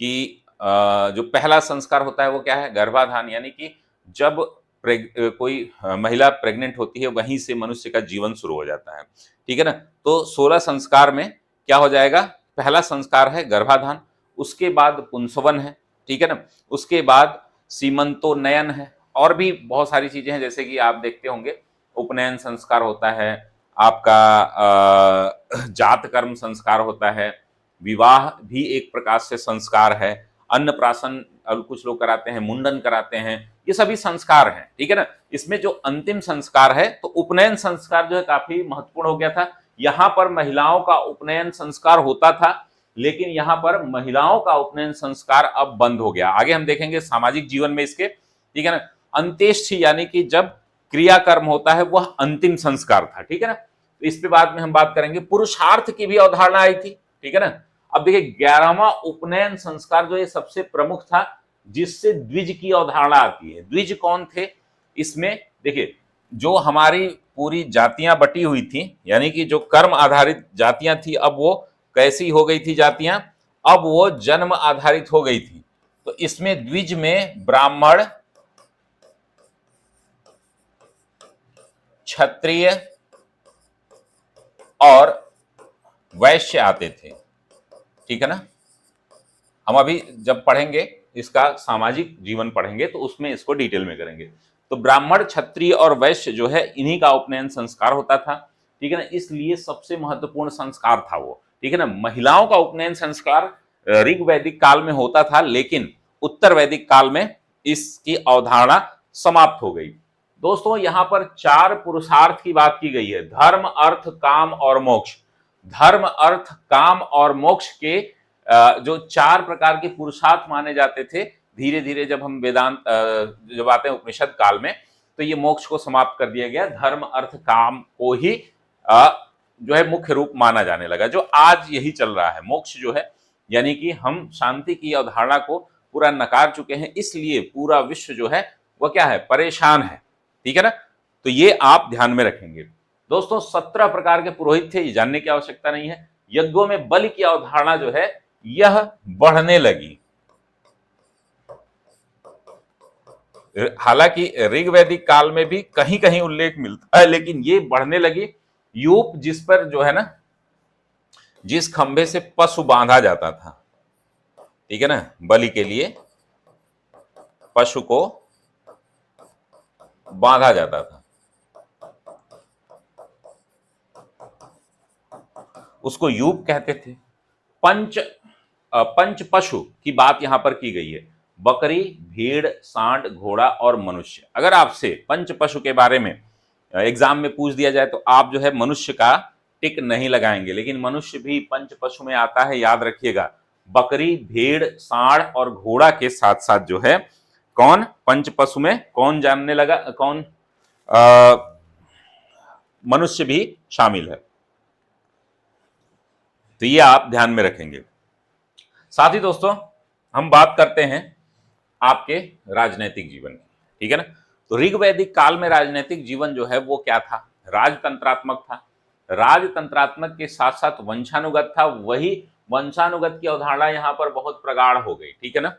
कि जो पहला संस्कार होता है वो क्या है, गर्भाधान, यानी कि जब कोई महिला प्रेग्नेंट होती है वहीं से मनुष्य का जीवन शुरू हो जाता है, ठीक है ना। तो 16 संस्कार में क्या हो जाएगा, पहला संस्कार है गर्भाधान, उसके बाद पुंसवन है, ठीक है ना, उसके बाद सीमंतोन्नयन है, और भी बहुत सारी चीजें हैं जैसे कि आप देखते होंगे उपनयन संस्कार होता है, आपका जात कर्म संस्कार होता है, विवाह भी एक प्रकार से संस्कार है, अन्नप्राशन कुछ लोग कराते हैं, मुंडन कराते हैं, ये सभी संस्कार हैं, ठीक है ना। इसमें जो अंतिम संस्कार है तो उपनयन संस्कार जो है काफी महत्वपूर्ण हो गया था। यहां पर महिलाओं का उपनयन संस्कार होता था, लेकिन यहां पर महिलाओं का उपनयन संस्कार अब बंद हो गया। आगे हम देखेंगे सामाजिक जीवन में इसके, ठीक है ना। अंत्येष्टि यानी कि जब क्रियाकर्म होता है वह अंतिम संस्कार था, ठीक है ना। तो इस पे बाद में हम बात करेंगे। पुरुषार्थ की भी अवधारणा आई थी, ठीक है ना। अब देखिए 11वां उपनयन संस्कार जो ये सबसे प्रमुख था, जिससे द्विज की अवधारणा आती है। द्विज कौन थे इसमें, देखिए जो हमारी पूरी जातियां बटी हुई थी, यानी कि जो कर्म आधारित जातियां थी, अब वो कैसी हो गई थी जातियां, अब वो जन्म आधारित हो गई थी। तो इसमें द्विज में ब्राह्मण, क्षत्रिय और वैश्य आते थे, ठीक है ना। हम अभी जब पढ़ेंगे इसका सामाजिक जीवन पढ़ेंगे तो उसमें इसको डिटेल में करेंगे। तो ब्राह्मण, क्षत्रिय और वैश्य जो है इन्हीं का उपनयन संस्कार होता था, ठीक है ना। इसलिए सबसे महत्वपूर्ण संस्कार था वो, ठीक है ना। महिलाओं का उपनयन संस्कार ऋग वैदिक काल में होता था, लेकिन उत्तर वैदिक काल में इसकी अवधारणा समाप्त हो गई। दोस्तों यहां पर 4 पुरुषार्थ की बात की गई है, धर्म, अर्थ, काम और मोक्ष। धर्म, अर्थ, काम और मोक्ष के जो 4 प्रकार के पुरुषार्थ माने जाते थे, धीरे धीरे जब हम वेदांत जब आते हैं उपनिषद काल में, तो ये मोक्ष को समाप्त कर दिया गया। धर्म, अर्थ, काम को ही जो है मुख्य रूप माना जाने लगा, जो आज यही चल रहा है। मोक्ष जो है यानी कि हम शांति की अवधारणा को पूरा नकार चुके हैं, इसलिए पूरा विश्व जो है वह क्या है, परेशान है, ठीक है ना। तो ये आप ध्यान में रखेंगे दोस्तों। 17 प्रकार के पुरोहित थे, ये जानने की आवश्यकता नहीं है। यज्ञों में बलि की अवधारणा जो है यह बढ़ने लगी। हालांकि ऋग्वैदिक काल में भी कहीं कहीं उल्लेख मिलता है, लेकिन ये बढ़ने लगी। यूप, जिस पर जो है ना, जिस खंभे से पशु बांधा जाता था, ठीक है ना, बलि के लिए पशु को बांधा जाता था, उसको यूप कहते थे। पंच पशु की बात यहां पर की गई है, बकरी, भेड़, सांड, घोड़ा और मनुष्य। अगर आपसे पंच पशु के बारे में एग्जाम में पूछ दिया जाए तो आप जो है मनुष्य का टिक नहीं लगाएंगे, लेकिन मनुष्य भी पंच पशु में आता है, याद रखिएगा। बकरी, भेड़, सांड और घोड़ा के साथ साथ जो है कौन पंच पशु में कौन जानने लगा, कौन मनुष्य भी शामिल है। तो ये आप ध्यान में रखेंगे। साथ ही दोस्तों हम बात करते हैं आपके राजनीतिक जीवन की, ठीक है ना। तो ऋग वैदिक काल में राजनीतिक जीवन जो है वो क्या था, राजतंत्रात्मक था। राजतंत्रात्मक के साथ साथ वंशानुगत था। वही वंशानुगत की अवधारणा यहाँ पर बहुत प्रगाढ़ हो गई, ठीक है ना।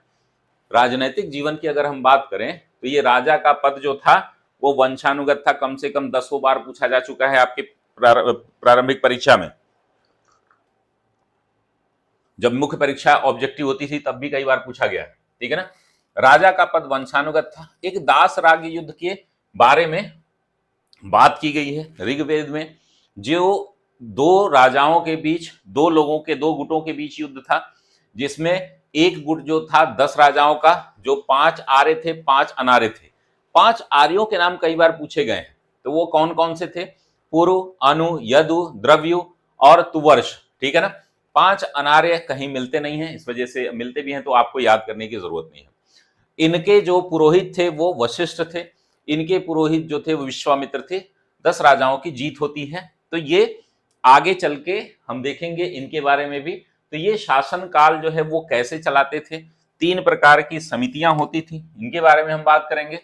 राजनीतिक जीवन की अगर हम बात करें तो ये राजा का पद जो था वो वंशानुगत था। कम से कम 10 बार पूछा जा चुका है आपकी प्रारंभिक परीक्षा में। जब मुख्य परीक्षा ऑब्जेक्टिव होती थी तब भी कई बार पूछा गया, ठीक है ना। राजा का पद वंशानुगत था। एक दास राज्य युद्ध के बारे में बात की गई है ऋग्वेद में, जो दो राजाओं के बीच, दो लोगों के, दो गुटों के बीच युद्ध था, जिसमें एक गुट जो था 10 राजाओं का, जो 5 आर्य थे, 5 अनार्य थे। 5 आर्यों के नाम कई बार पूछे गए हैं, तो वो कौन कौन से थे? पुरु, अनु, यदु, द्रव्यु और तुवर्ष, ठीक है ना। 5 अनार्य कहीं मिलते नहीं हैं, इस वजह से मिलते भी हैं तो आपको याद करने की जरूरत नहीं है। इनके जो पुरोहित थे वो वशिष्ठ थे, इनके पुरोहित जो थे वो विश्वामित्र थे। 10 राजाओं की जीत होती है। तो ये आगे चल के हम देखेंगे इनके बारे में भी। तो ये शासन काल जो है वो कैसे चलाते थे। 3 प्रकार की समितियां होती थी, इनके बारे में हम बात करेंगे।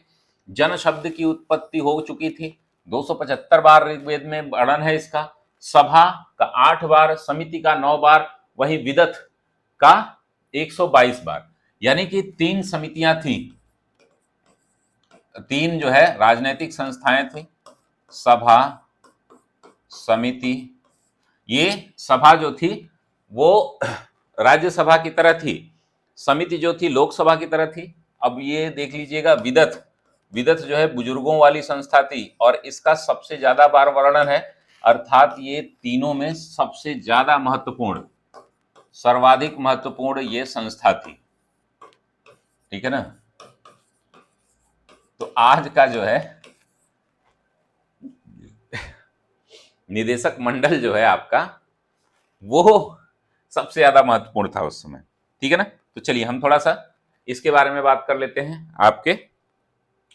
जन शब्द की उत्पत्ति हो चुकी थी, 275 बार ऋग्वेद में वर्णन है इसका। सभा का 8 बार, समिति का 9 बार, वही विदत का 122 बार। यानी कि 3 समितियां थी, 3 जो है राजनीतिक संस्थाएं थी, सभा, समिति। ये सभा जो थी वो राज्यसभा की तरह थी, समिति जो थी लोकसभा की तरह थी। अब ये देख लीजिएगा, विदत, विदत जो है बुजुर्गों वाली संस्था थी और इसका सबसे ज्यादा बार वर्णन है, अर्थात ये तीनों में सबसे ज्यादा महत्वपूर्ण, सर्वाधिक महत्वपूर्ण ये संस्था थी, ठीक है ना। तो आज का जो है निदेशक मंडल जो है आपका वो सबसे ज्यादा महत्वपूर्ण था उस समय, ठीक है ना। तो चलिए हम थोड़ा सा इसके बारे में बात कर लेते हैं। आपके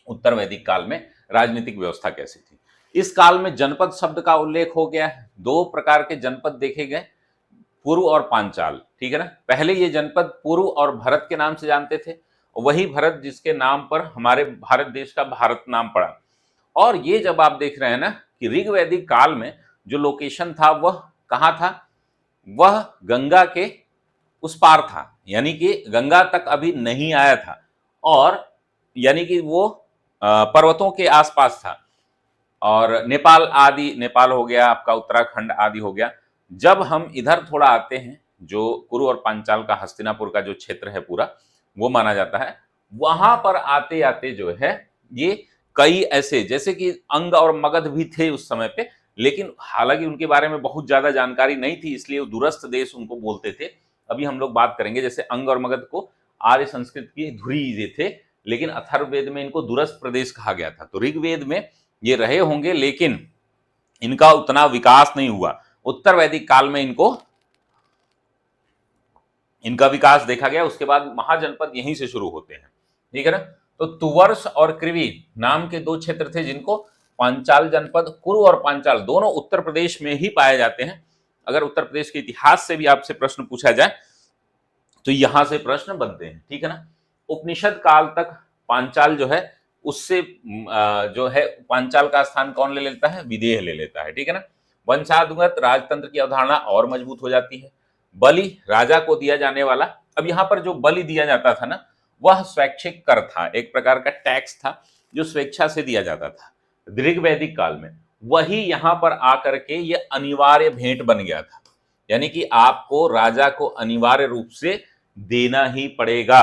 उत्तर वैदिक काल में राजनीतिक व्यवस्था कैसी थी। इस काल में जनपद शब्द का उल्लेख हो गया है। 2 प्रकार के जनपद देखे गए, पुरु और पांचाल, ठीक है ना। पहले ये जनपद पुरु और भरत के नाम से जानते थे, वही भरत जिसके नाम पर हमारे भारत देश का भारत नाम पड़ा। और ये जब आप देख रहे हैं ना कि ऋग्वैदिक काल में जो लोकेशन था वह कहाँ था, वह गंगा के उस पार था, यानी कि गंगा तक अभी नहीं आया था, और यानी कि वो पर्वतों के आसपास था। और नेपाल आदि, नेपाल हो गया आपका, उत्तराखंड आदि हो गया। जब हम इधर थोड़ा आते हैं, जो कुरु और पांचाल का हस्तिनापुर का जो क्षेत्र है पूरा वो माना जाता है, वहां पर आते आते जो है ये कई ऐसे, जैसे कि अंग और मगध भी थे उस समय पे, लेकिन हालांकि उनके बारे में बहुत ज्यादा जानकारी नहीं थी, इसलिए वो दूरस्थ देश उनको बोलते थे। अभी हम लोग बात करेंगे, जैसे अंग और मगध को आर्य संस्कृत की धुरी थे, लेकिन अथर्ववेद में इनको दूरस्थ प्रदेश कहा गया था। तो ऋग्वेद में ये रहे होंगे, लेकिन इनका उतना विकास नहीं हुआ। उत्तर वैदिक काल में इनका विकास देखा गया। उसके बाद महाजनपद यहीं से शुरू होते हैं, ठीक है ना। तो तुवर्ष और कृवि नाम के 2 क्षेत्र थे, जिनको पांचाल जनपद, कुरु और पांचाल दोनों उत्तर प्रदेश में ही पाए जाते हैं। अगर उत्तर प्रदेश के इतिहास से भी आपसे प्रश्न पूछा जाए तो यहां से प्रश्न बनते हैं, ठीक है ना। उपनिषद काल तक पांचाल जो है उससे जो है पांचाल का स्थान कौन ले लेता है, विदेह ले लेता है, ठीक है ना। वंशानुगत राजतंत्र की अवधारणा और मजबूत हो जाती है। बलि राजा को दिया जाने वाला, अब यहाँ पर जो बलि दिया जाता था ना वह स्वैच्छिक कर था, एक प्रकार का टैक्स था जो स्वेच्छा से दिया जाता था ऋग्वैदिक काल में। वही यहाँ पर आकर के ये अनिवार्य भेंट बन गया था, यानी कि आपको राजा को अनिवार्य रूप से देना ही पड़ेगा,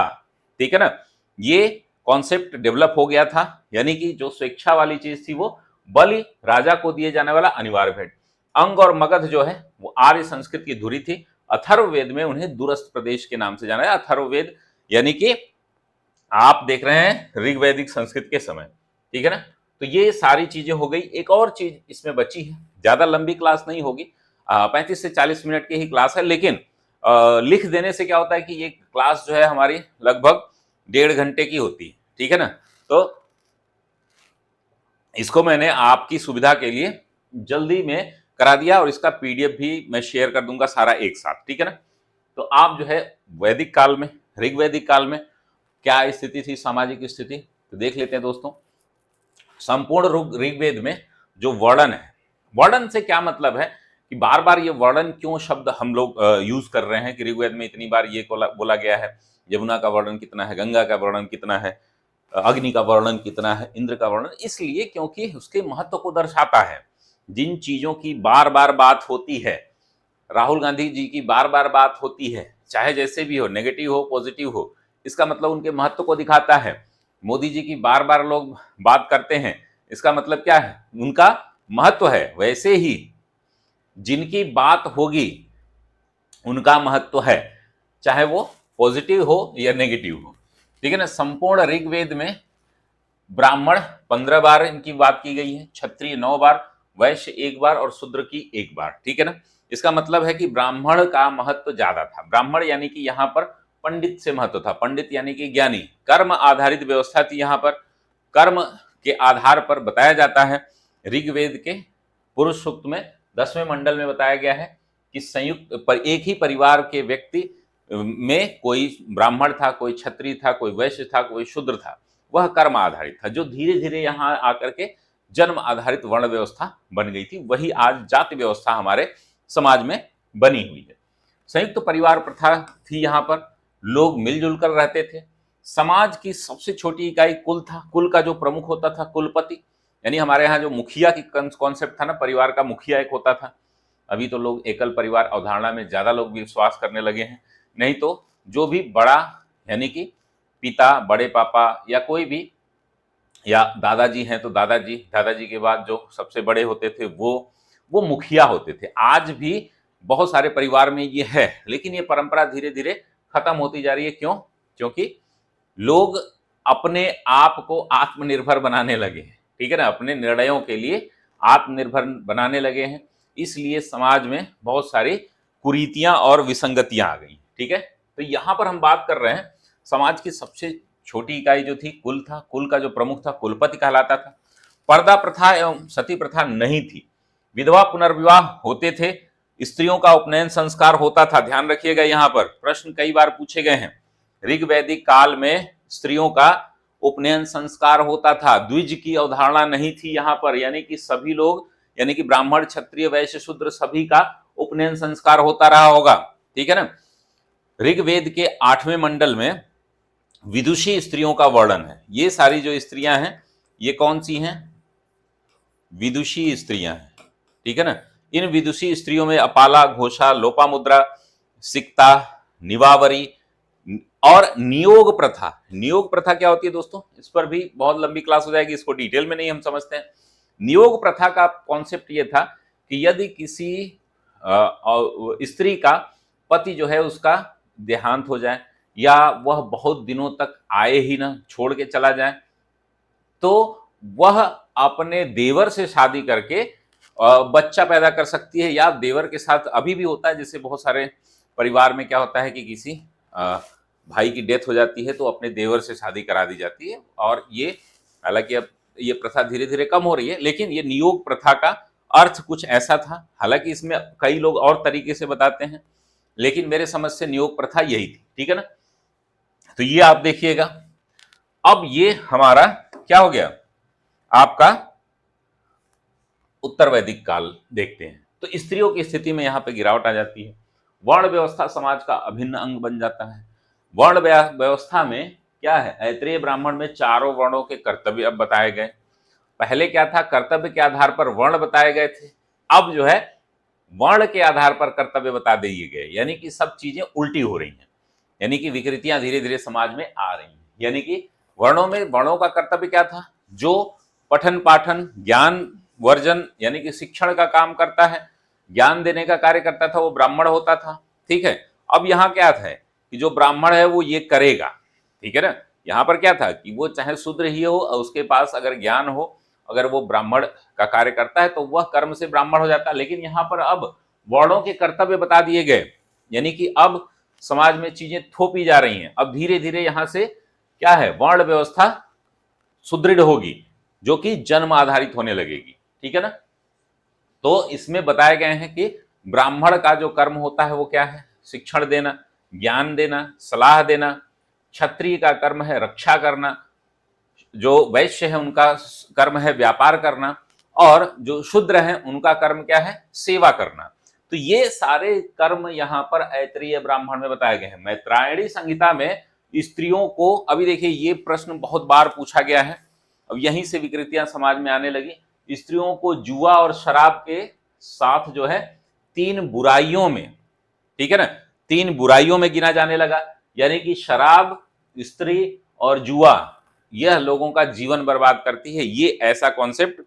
ठीक है ना। ये कॉन्सेप्ट डेवलप हो गया था, यानी कि जो स्वेच्छा वाली चीज थी वो बलि राजा को दिए जाने वाला अनिवार्य भेंट। अंग और मगध जो है वो आर्य संस्कृत की धुरी थी। अथर्ववेद में उन्हें दूरस्थ प्रदेश के नाम से जाना है। अथर्ववेद यानी कि आप देख रहे हैं ऋग्वैदिक संस्कृत के समय, ठीक है ना। तो ये सारी चीजें हो गई। एक और चीज इसमें बची है, ज्यादा लंबी क्लास नहीं होगी, 35 से 40 मिनट की ही क्लास है, लेकिन लिख देने से क्या होता है कि ये क्लास जो है हमारी लगभग 1.5 घंटे की होती है, ठीक है ना। तो इसको मैंने आपकी सुविधा के लिए जल्दी में करा दिया, और इसका पीडीएफ भी मैं शेयर कर दूंगा सारा एक साथ, ठीक है ना। तो आप जो है वैदिक काल में, ऋग्वैदिक काल में क्या स्थिति थी, सामाजिक स्थिति, तो देख लेते हैं दोस्तों। संपूर्ण ऋग्वेद में जो वर्णन है, वर्णन से क्या मतलब है कि बार बार ये वर्णन क्यों शब्द हम लोग यूज कर रहे हैं कि ऋग्वेद में इतनी बार ये बोला गया है, यमुना का वर्णन कितना है, गंगा का वर्णन कितना है, अग्नि का वर्णन कितना है, इंद्र का वर्णन, इसलिए क्योंकि उसके महत्व को दर्शाता है। जिन चीजों की बार बार बात होती है, राहुल गांधी जी की बार बार बात होती है, चाहे जैसे भी हो, नेगेटिव हो पॉजिटिव हो, इसका मतलब उनके महत्व को दिखाता है। मोदी जी की बार बार लोग बात करते हैं, इसका मतलब क्या है, उनका महत्व है। वैसे ही जिनकी बात होगी उनका महत्व है, चाहे वो पॉजिटिव हो या नेगेटिव हो, ठीक है ना। संपूर्ण ऋग्वेद में ब्राह्मण 15 बार इनकी बात की गई है, क्षत्रिय 9 बार, वैश्य 1 बार और शूद्र की 1 बार, ठीक है ना। इसका मतलब है कि ब्राह्मण का महत्व ज्यादा था। ब्राह्मण यानी कि यहाँ पर पंडित से महत्व था, पंडित यानी कि ज्ञानी। कर्म आधारित व्यवस्था थी, यहाँ पर कर्म के आधार पर बताया जाता है। ऋग्वेद के पुरुष सूक्त में 10वें मंडल में बताया गया है कि संयुक्त पर एक ही परिवार के व्यक्ति में कोई ब्राह्मण था, कोई क्षत्रिय था, कोई वैश्य था, कोई शूद्र था, वह कर्म आधारित था। जो धीरे धीरे यहाँ आकर के जन्म आधारित वर्ण व्यवस्था बन गई थी, वही आज जाति व्यवस्था हमारे समाज में बनी हुई है। संयुक्त परिवार प्रथा थी, यहाँ पर लोग मिलजुल कर रहते थे। समाज की सबसे छोटी इकाई कुल था, कुल का जो प्रमुख होता था कुलपति, यानी हमारे यहाँ जो मुखिया की कॉन्सेप्ट था ना, परिवार का मुखिया एक होता था। अभी तो लोग एकल परिवार अवधारणा में ज्यादा लोग विश्वास करने लगे हैं, नहीं तो जो भी बड़ा यानी कि पिता, बड़े पापा या कोई भी, या दादाजी हैं तो दादाजी, दादाजी के बाद जो सबसे बड़े होते थे वो मुखिया होते थे। आज भी बहुत सारे परिवार में ये है, लेकिन ये परंपरा धीरे धीरे खत्म होती जा रही है। क्यों? क्योंकि लोग अपने आप को आत्मनिर्भर बनाने लगे हैं, ठीक है ना, अपने निर्णयों के लिए आत्मनिर्भर बनाने लगे हैं। इसलिए समाज में बहुत सारी कुरीतियां और विसंगतियां आ गई, ठीक है। तो यहां पर हम बात कर रहे हैं समाज की सबसे छोटी इकाई जो थी कुल था, कुल का जो प्रमुख था कुलपति कहलाता था। पर्दा प्रथा एवं सती प्रथा नहीं थी। विधवा पुनर्विवाह होते थे, स्त्रियों का उपनयन संस्कार होता था। ध्यान रखिएगा, यहाँ पर प्रश्न कई बार पूछे गए हैं। ऋग्वैदिक काल में स्त्रियों का उपनयन संस्कार होता था, द्विज की अवधारणा नहीं थी यहाँ पर, यानी कि सभी लोग, यानी कि ब्राह्मण, क्षत्रिय, वैश्य, शूद्र सभी का उपनयन संस्कार होता रहा होगा, ठीक है ना। ऋग्वेद के 8वें मंडल में विदुषी स्त्रियों का वर्णन है। ये सारी जो स्त्रियां हैं ये कौन सी हैं? विदुषी स्त्रियां हैं, ठीक है ना। इन विदुषी स्त्रियों में अपाला, घोषा, लोपामुद्रा, सिक्ता, निवावरी और नियोग प्रथा। नियोग प्रथा क्या होती है दोस्तों? इस पर भी बहुत लंबी क्लास हो जाएगी, इसको डिटेल में नहीं हम समझते हैं। नियोग प्रथा का कॉन्सेप्ट ये था कि यदि किसी स्त्री का पति जो है उसका देहांत हो जाए या वह बहुत दिनों तक आए ही ना, छोड़ के चला जाए, तो वह अपने देवर से शादी करके बच्चा पैदा कर सकती है, या देवर के साथ अभी भी होता है। जैसे बहुत सारे परिवार में क्या होता है कि किसी भाई की डेथ हो जाती है तो अपने देवर से शादी करा दी जाती है, और ये हालांकि अब ये प्रथा धीरे धीरे कम हो रही है, लेकिन ये नियोग प्रथा का अर्थ कुछ ऐसा था। हालांकि इसमें कई लोग और तरीके से बताते हैं, लेकिन मेरे समझ से नियोग प्रथा यही थी, ठीक है ना। तो ये आप देखिएगा। अब ये हमारा क्या हो गया, आपका उत्तर वैदिक काल देखते हैं। तो स्त्रियों की स्थिति में यहां पे गिरावट आ जाती है। वर्ण व्यवस्था समाज का अभिन्न अंग बन जाता है। वर्ण व्यवस्था में क्या है, ऐत्रेय ब्राह्मण में चारों वर्णों के कर्तव्य अब बताए गए। पहले क्या था, कर्तव्य के आधार पर वर्ण बताए गए थे। अब जो है वर्ण के आधार पर कर्तव्य बता दिए गए, यानी कि सब चीजें उल्टी हो रही हैं, यानी कि विकृतियां धीरे धीरे समाज में आ रही हैं। यानी कि वर्णों में, वर्णों का कर्तव्य क्या था, जो पठन पाठन ज्ञान वर्जन यानी कि शिक्षण का काम करता है, ज्ञान देने का कार्य करता था, वो ब्राह्मण होता था, ठीक है। अब यहाँ क्या था कि जो ब्राह्मण है वो ये करेगा, ठीक है ना। यहाँ पर क्या था कि वो चाहे शूद्र ही हो, उसके पास अगर ज्ञान हो, अगर वो ब्राह्मण का कार्य करता है तो वह कर्म से ब्राह्मण हो जाता है। लेकिन यहाँ पर अब वर्णों के कर्तव्य बता दिए गए, यानी कि अब समाज में चीजें थोपी जा रही हैं। अब धीरे धीरे यहां से क्या है, वर्ण व्यवस्था सुदृढ़ होगी, जो कि जन्म आधारित होने लगेगी, ठीक है ना। तो इसमें बताए गए हैं कि ब्राह्मण का जो कर्म होता है वो क्या है, शिक्षण देना, ज्ञान देना, सलाह देना। क्षत्रिय का कर्म है रक्षा करना, जो वैश्य है उनका कर्म है व्यापार करना, और जो शूद्र है उनका कर्म क्या है, सेवा करना। तो ये सारे कर्म यहाँ पर ऐतरेय ब्राह्मण में बताए गए हैं। मैत्रायणी संहिता में स्त्रियों को, अभी देखिए ये प्रश्न बहुत बार पूछा गया है, अब यहीं से विकृतियां समाज में आने लगी। स्त्रियों को जुआ और शराब के साथ जो है 3 बुराइयों में, ठीक है ना, 3 बुराइयों में गिना जाने लगा। यानी कि शराब, स्त्री और जुआ, यह लोगों का जीवन बर्बाद करती है, ये ऐसा कॉन्सेप्ट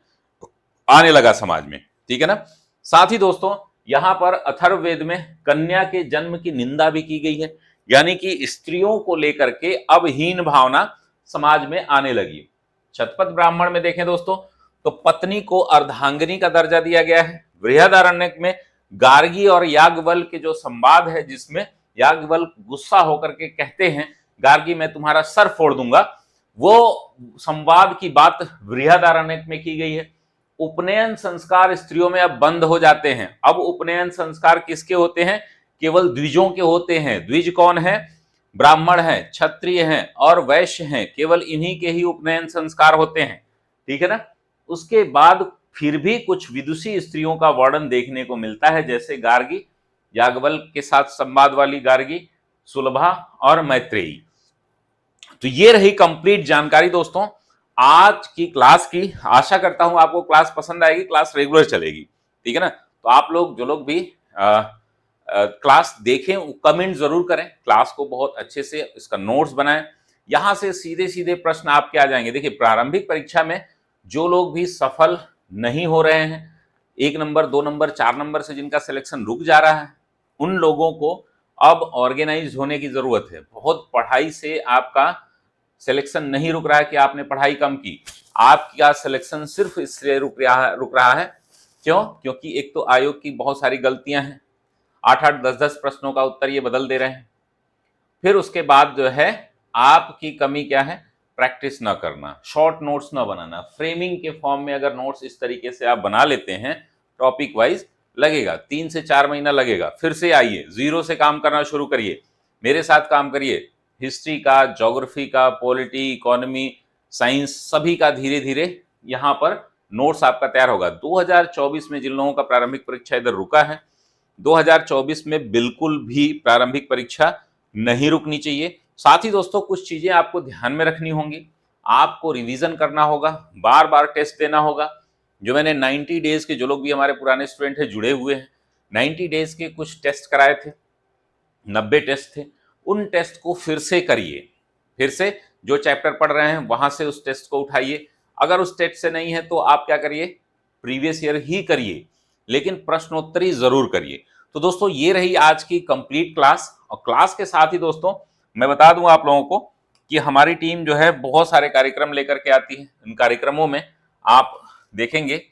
आने लगा समाज में, ठीक है ना। साथ ही दोस्तों यहां पर अथर्ववेद में कन्या के जन्म की निंदा भी की गई है, यानी कि स्त्रियों को लेकर के अब हीन भावना समाज में आने लगी। शतपथ ब्राह्मण में देखें दोस्तों तो पत्नी को अर्धांगिनी का दर्जा दिया गया है। बृहदारण्यक में गार्गी और याज्ञवल्क्य के जो संवाद है, जिसमें याज्ञवल्क्य गुस्सा होकर के कहते हैं गार्गी मैं तुम्हारा सर फोड़ दूंगा, वो संवाद की बात बृहदारण्यक में की गई है। उपनयन संस्कार स्त्रियों में अब बंद हो जाते हैं। अब उपनयन संस्कार किसके होते हैं, केवल द्विजों के होते हैं। द्विज कौन है, ब्राह्मण है, क्षत्रिय हैं और वैश्य हैं, केवल इन्हीं के ही उपनयन संस्कार होते हैं, ठीक है ना। उसके बाद फिर भी कुछ विदुषी स्त्रियों का वर्णन देखने को मिलता है, जैसे गार्गी, याज्ञवल्क्य के साथ संवाद वाली गार्गी, सुलभा और मैत्रेयी। तो ये रही कंप्लीट जानकारी दोस्तों आज की क्लास की। आशा करता हूं आपको क्लास पसंद आएगी, क्लास रेगुलर चलेगी, ठीक है ना। तो आप लोग जो लोग भी क्लास देखें कमेंट जरूर करें, क्लास को बहुत अच्छे से इसका नोट्स बनाएं। यहां से सीधे सीधे प्रश्न आपके आ जाएंगे। देखिए प्रारंभिक परीक्षा में जो लोग भी सफल नहीं हो रहे हैं, 1 नंबर 2 नंबर 4 नंबर से जिनका सिलेक्शन रुक जा रहा है, उन लोगों को अब ऑर्गेनाइज होने की जरूरत है। बहुत पढ़ाई से आपका सिलेक्शन नहीं रुक रहा है कि आपने पढ़ाई कम की, आपका सिलेक्शन सिर्फ इसलिए रुक रहा है क्यों, क्योंकि एक तो आयोग की बहुत सारी गलतियां हैं, 8-8 10-10 प्रश्नों का उत्तर ये बदल दे रहे हैं। फिर उसके बाद जो है आपकी कमी क्या है, प्रैक्टिस ना करना, शॉर्ट नोट्स ना बनाना। फ्रेमिंग के फॉर्म में अगर नोट्स इस तरीके से आप बना लेते हैं टॉपिक वाइज, लगेगा 3 से 4 महीना लगेगा। फिर से आइए जीरो से काम करना शुरू करिए, मेरे साथ काम करिए। हिस्ट्री का, ज्योग्राफी का, पॉलिटी, इकोनॉमी, साइंस, सभी का धीरे धीरे यहाँ पर नोट्स आपका तैयार होगा। 2024 में जिन लोगों का प्रारंभिक परीक्षा इधर रुका है, 2024 में बिल्कुल भी प्रारंभिक परीक्षा नहीं रुकनी चाहिए। साथ ही दोस्तों कुछ चीजें आपको ध्यान में रखनी होंगी, आपको रिवीजन करना होगा, बार बार टेस्ट देना होगा। जो मैंने 90 डेज के, जो लोग भी हमारे पुराने स्टूडेंट हैं जुड़े हुए हैं, 90 डेज के कुछ टेस्ट कराए थे, 90 टेस्ट थे, उन टेस्ट को फिर से करिए। फिर से जो चैप्टर पढ़ रहे हैं वहां से उस टेस्ट को उठाइए। अगर उस टेस्ट से नहीं है तो आप क्या करिए, प्रीवियस ईयर ही करिए, लेकिन प्रश्नोत्तरी जरूर करिए। तो दोस्तों ये रही आज की कंप्लीट क्लास। और क्लास के साथ ही दोस्तों मैं बता दूं आप लोगों को कि हमारी टीम जो है बहुत सारे कार्यक्रम लेकर के आती है। इन कार्यक्रमों में आप देखेंगे,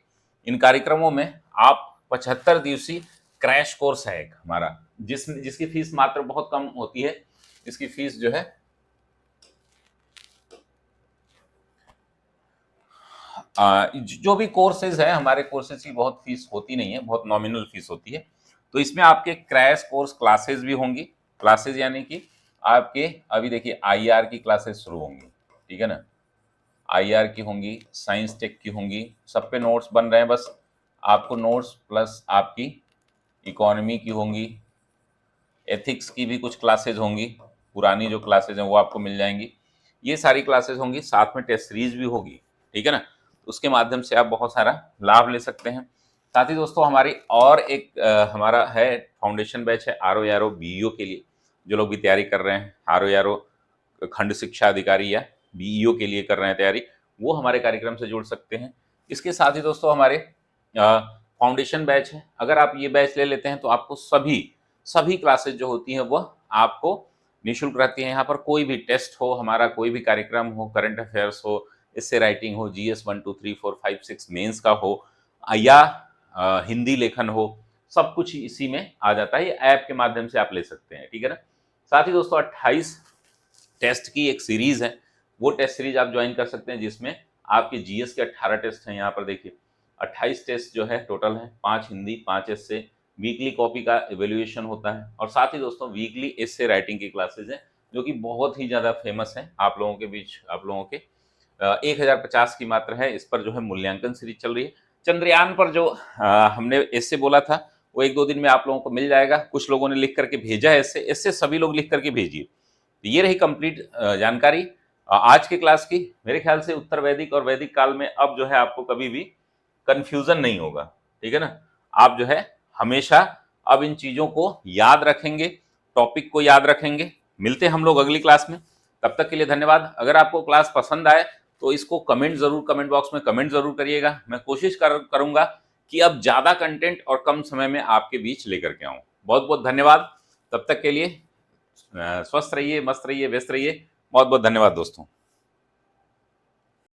इन कार्यक्रमों में आप 75 दिवसीय क्रैश कोर्स है एक हमारा, जिसकी फीस मात्र बहुत कम होती है। इसकी फीस जो है जो भी कोर्सेज है, हमारे कोर्सेज की बहुत फीस होती नहीं है, बहुत नॉमिनल फीस होती है। तो इसमें आपके क्रैश कोर्स क्लासेस भी होंगी। क्लासेस यानी कि आपके अभी देखिए आईआर की क्लासेस शुरू होंगी, ठीक है ना, आईआर की होंगी, साइंस टेक की होंगी, सब पे नोट्स बन रहे हैं। बस आपको नोट्स प्लस आपकी इकोनॉमी की होंगी, एथिक्स की भी कुछ क्लासेज होंगी, पुरानी जो क्लासेज हैं वो आपको मिल जाएंगी। ये सारी क्लासेज होंगी, साथ में टेस्ट सीरीज भी होगी, ठीक है ना। उसके माध्यम से आप बहुत सारा लाभ ले सकते हैं। साथ ही दोस्तों हमारी और एक हमारा है फाउंडेशन बैच है आरओ बीईओ के लिए। जो लोग भी तैयारी कर रहे हैं आरओ खंड शिक्षा अधिकारी या बीईओ के लिए कर रहे हैं तैयारी, वो हमारे कार्यक्रम से जुड़ सकते हैं। इसके साथ ही दोस्तों हमारे फाउंडेशन बैच है। अगर आप ये बैच ले लेते हैं तो आपको सभी क्लासेज जो होती हैं वह आपको निःशुल्क रहती हैं। यहाँ पर कोई भी टेस्ट हो, हमारा कोई भी कार्यक्रम हो, करंट अफेयर्स हो, इससे राइटिंग हो, जीएस 1 2 3 4 5 6 मेंस का हो, या हिंदी लेखन हो, सब कुछ इसी में आ जाता है। ये ऐप के माध्यम से आप ले सकते हैं, ठीक है ना। साथ ही दोस्तों 28 टेस्ट की एक सीरीज है, वो टेस्ट सीरीज आप ज्वाइन कर सकते हैं, जिसमें आपके जीएस के 18 टेस्ट हैं। यहाँ पर देखिए 28 टेस्ट जो है टोटल है, 5 हिंदी 5 एस्से, वीकली कॉपी का एवेल्युएशन होता है। और साथ ही दोस्तों वीकली एस्से राइटिंग की क्लासेज हैं, जो कि बहुत ही ज़्यादा फेमस हैं आप लोगों के बीच, आप लोगों के 1050 की मात्र है, इस पर जो है मूल्यांकन सीरीज चल रही है। चंद्रयान पर जो हमने एस्से बोला था वो 1-2 दिन में आप लोगों को मिल जाएगा। कुछ लोगों ने लिख करके भेजा है एस्से, एस्से सभी लोग लिख करके भेजिए। तो ये रही कंप्लीट जानकारी आज की क्लास की। मेरे ख्याल से उत्तर वैदिक और वैदिक काल में अब जो है आपको कभी भी कंफ्यूजन नहीं होगा, ठीक है ना। आप जो है हमेशा अब इन चीजों को याद रखेंगे, टॉपिक को याद रखेंगे। मिलते हैं हम लोग अगली क्लास में, तब तक के लिए धन्यवाद। अगर आपको क्लास पसंद आए तो इसको कमेंट बॉक्स में कमेंट जरूर करिएगा। मैं कोशिश करूंगा कि अब ज्यादा कंटेंट और कम समय में आपके बीच लेकर के आऊं। बहुत बहुत धन्यवाद। तब तक के लिए स्वस्थ रहिए, मस्त रहिए, व्यस्त रहिए। बहुत बहुत धन्यवाद दोस्तों।